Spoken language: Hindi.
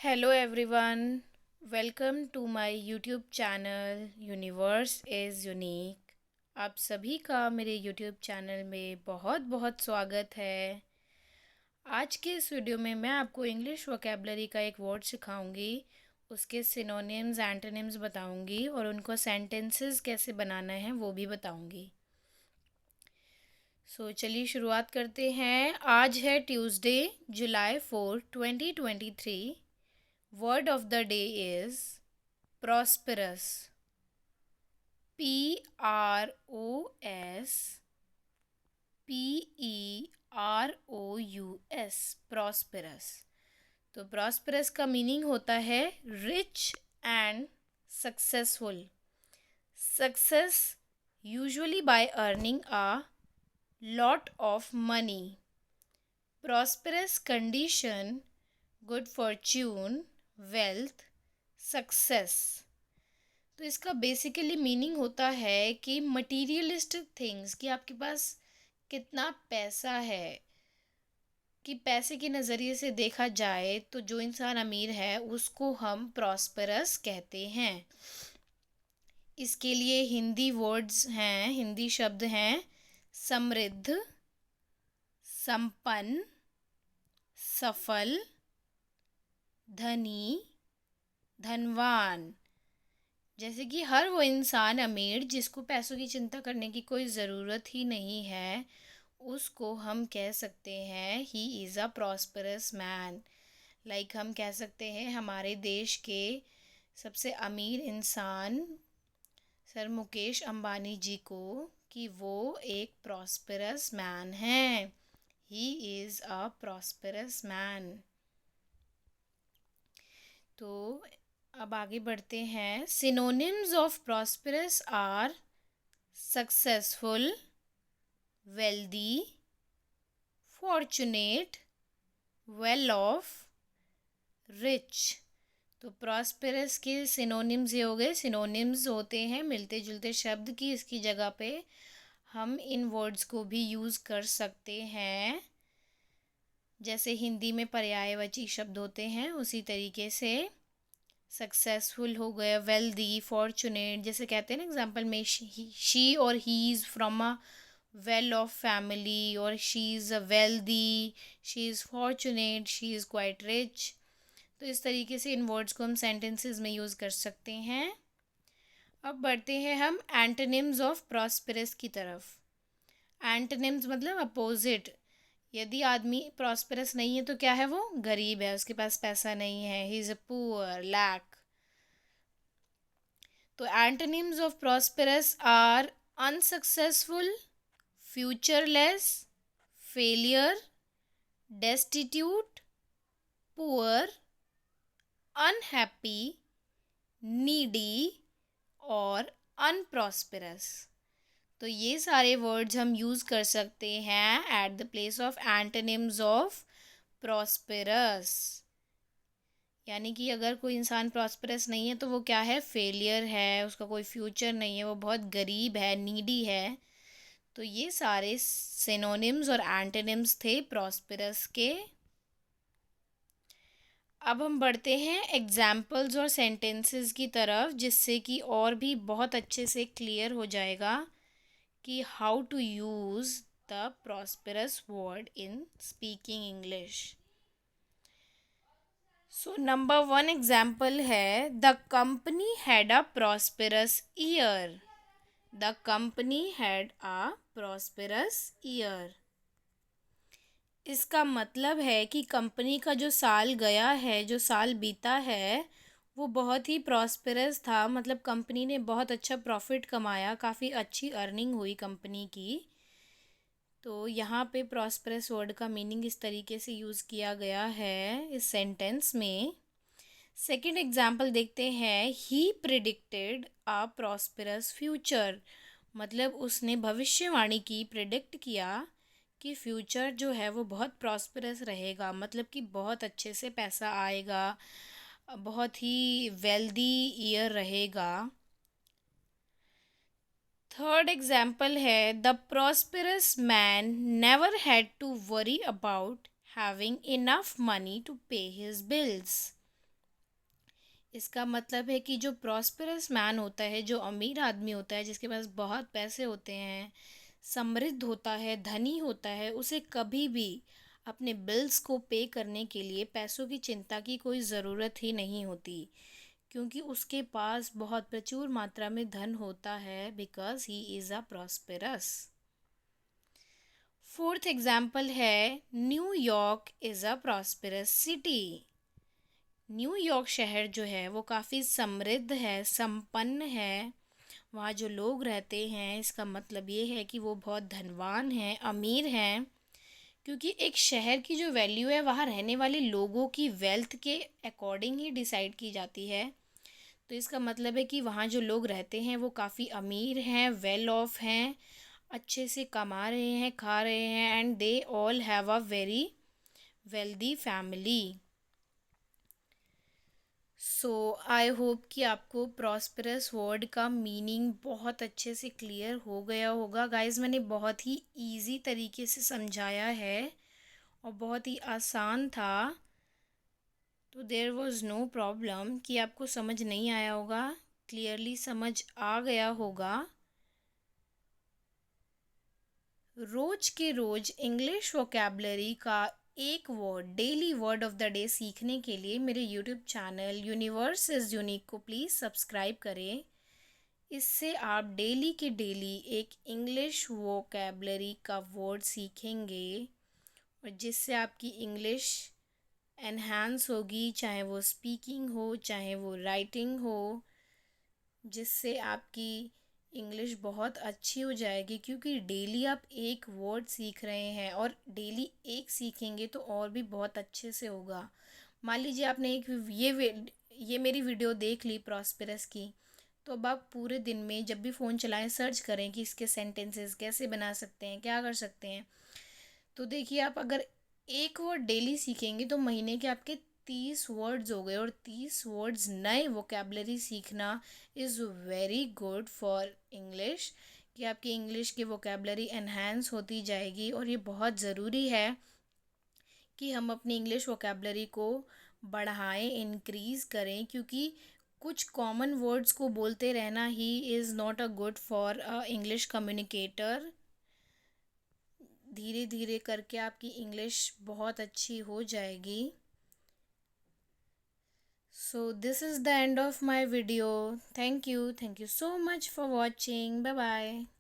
Hello everyone, welcome to my YouTube channel universe is unique. आप सभी का मेरे यूट्यूब चैनल में बहुत बहुत स्वागत है। आज के इस वीडियो में मैं आपको इंग्लिश वोकेबलरी का एक वर्ड सिखाऊंगी, उसके सिनोनिम्स एंटोनिम्स बताऊंगी और उनको सेंटेंसेस कैसे बनाना है वो भी बताऊंगी। चलिए शुरुआत करते हैं। आज है Tuesday, July 4, 2023। Word of the day is prosperous. P-R-O-S P-E-R-O-U-S prosperous। तो prosperous का मीनिंग होता है rich and successful. Success usually by earning a lot of money. Prosperous condition, good fortune, wealth, success. तो इसका बेसिकली मीनिंग होता है कि मटीरियलिस्टिक थिंग्स, कि आपके पास कितना पैसा है, कि पैसे के नज़रिए से देखा जाए तो जो इंसान अमीर है उसको हम प्रॉस्परस कहते हैं। इसके लिए हिंदी वर्ड्स हैं, हिंदी शब्द हैं समृद्ध, संपन्न, सफल, धनी, धनवान। जैसे कि हर वो इंसान अमीर जिसको पैसों की चिंता करने की कोई ज़रूरत ही नहीं है, उसको हम कह सकते हैं he is a prosperous man. Like हम कह सकते हैं हमारे देश के सबसे अमीर इंसान सर मुकेश अंबानी जी को कि वो एक प्रॉस्परस मैन हैं। He is a prosperous man. तो अब आगे बढ़ते हैं। Synonyms of prosperous are successful, wealthy, fortunate, well off, rich. तो प्रॉस्पेरस के सिनोनिम्स ये हो गए। सिनोनिम्स होते हैं मिलते जुलते शब्द की, इसकी जगह पे हम इन वर्ड्स को भी यूज़ कर सकते हैं। जैसे हिंदी में पर्यायवाची शब्द होते हैं उसी तरीके से सक्सेसफुल हो गया, वेल्दी, फॉर्चुनेट। जैसे कहते हैं ना एग्जाम्पल में, शी और he is from a well off family, और she is a wealthy, she is fortunate, she is quite rich. तो इस तरीके से इन वर्ड्स को हम सेंटेंसेस में यूज़ कर सकते हैं। अब बढ़ते हैं हम एंटोनिम्स ऑफ प्रॉस्पेरस की तरफ। एंटोनिम्स मतलब अपोजिट। यदि आदमी प्रॉस्पेरस नहीं है तो क्या है, वो गरीब है, उसके पास पैसा नहीं है, he is a poor, lack. तो antonyms of prosperous are unsuccessful, futureless, failure, destitute, poor, unhappy, needy और अनप्रॉस्पेरस। तो ये सारे वर्ड्स हम यूज़ कर सकते हैं at the place of antonyms of prosperous. यानी कि अगर कोई इंसान प्रॉस्पेरस नहीं है तो वो क्या है, फेलियर है, उसका कोई फ्यूचर नहीं है, वो बहुत गरीब है, नीडी है। तो ये सारे सिनोनिम्स और एंटोनिम्स थे प्रॉस्पेरस के। अब हम बढ़ते हैं एग्जाम्पल्स और सेंटेंसेस की तरफ, जिससे कि और भी बहुत अच्छे से क्लियर हो जाएगा कि how to use the prosperous word in speaking English. So number 1 example है, the company had a prosperous year. The company had a prosperous year. इसका मतलब है कि कंपनी का जो साल गया है, जो साल बीता है, वो बहुत ही प्रॉस्पेरस था। मतलब कंपनी ने बहुत अच्छा प्रॉफिट कमाया, काफ़ी अच्छी अर्निंग हुई कंपनी की। तो यहाँ पे प्रॉस्पेरस वर्ड का मीनिंग इस तरीके से यूज़ किया गया है इस सेंटेंस में। सेकंड एग्जाम्पल देखते हैं, ही प्रिडिक्टेड अ प्रॉस्पेरस फ्यूचर। मतलब उसने भविष्यवाणी की, प्रिडिक्ट किया कि फ्यूचर जो है वो बहुत प्रॉस्पेरस रहेगा, मतलब कि बहुत अच्छे से पैसा आएगा, बहुत ही वेल्दी ईयर रहेगा। थर्ड एग्जाम्पल है, the prosperous man never had to worry about having enough money to pay his bills. इसका मतलब है कि जो प्रॉस्पेरस मैन होता है, जो अमीर आदमी होता है, जिसके पास बहुत पैसे होते हैं, समृद्ध होता है, धनी होता है, उसे कभी भी अपने बिल्स को पे करने के लिए पैसों की चिंता की कोई ज़रूरत ही नहीं होती, क्योंकि उसके पास बहुत प्रचुर मात्रा में धन होता है, because he is a prosperous. Fourth example है, New York is a prosperous city. New York शहर जो है वो काफ़ी समृद्ध है, संपन्न है। वहाँ जो लोग रहते हैं, इसका मतलब ये है कि वो बहुत धनवान हैं, अमीर हैं, क्योंकि एक शहर की जो वैल्यू है वहाँ रहने वाले लोगों की वेल्थ के अकॉर्डिंग ही डिसाइड की जाती है। तो इसका मतलब है कि वहाँ जो लोग रहते हैं वो काफ़ी अमीर हैं, वेल ऑफ हैं, अच्छे से कमा रहे हैं, खा रहे हैं, and they all have a very wealthy family. So I hope कि आपको प्रॉस्पेरस वर्ड का मीनिंग बहुत अच्छे से क्लियर हो गया होगा। गाइस, मैंने बहुत ही इजी तरीके से समझाया है और बहुत ही आसान था, तो देयर वाज नो प्रॉब्लम कि आपको समझ नहीं आया होगा। क्लियरली समझ आ गया होगा। रोज के रोज इंग्लिश वोकेबलरी का एक word, daily word of the day सीखने के लिए मेरे YouTube channel universe is unique को प्लीज़ सब्सक्राइब करें। इससे आप डेली के डेली एक इंग्लिश वोकेबलरी का वर्ड सीखेंगे, और जिससे आपकी इंग्लिश एनहांस होगी, चाहे वो स्पीकिंग हो, चाहे वो राइटिंग हो, जिससे आपकी इंग्लिश बहुत अच्छी हो जाएगी, क्योंकि डेली आप एक वर्ड सीख रहे हैं और डेली एक सीखेंगे तो और भी बहुत अच्छे से होगा। मान लीजिए आपने एक ये मेरी वीडियो देख ली प्रॉस्पेरस की, तो अब आप पूरे दिन में जब भी फ़ोन चलाएं सर्च करें कि इसके सेंटेंसेस कैसे बना सकते हैं, क्या कर सकते हैं। तो देखिए, आप अगर एक वर्ड डेली सीखेंगे तो महीने के आपके 30 वर्ड्स हो गए, और 30 वर्ड्स नए वोकेबलरी सीखना is very good for English, कि आपकी इंग्लिश की वोकेबलरी एनहांस होती जाएगी। और ये बहुत ज़रूरी है कि हम अपनी इंग्लिश वोकेबलरी को बढ़ाएं, इंक्रीज़ करें, क्योंकि कुछ कॉमन वर्ड्स को बोलते रहना he is not a good for a English communicator. धीरे धीरे करके आपकी इंग्लिश बहुत अच्छी हो जाएगी। So this is the end of my video. Thank you so much for watching. Bye bye.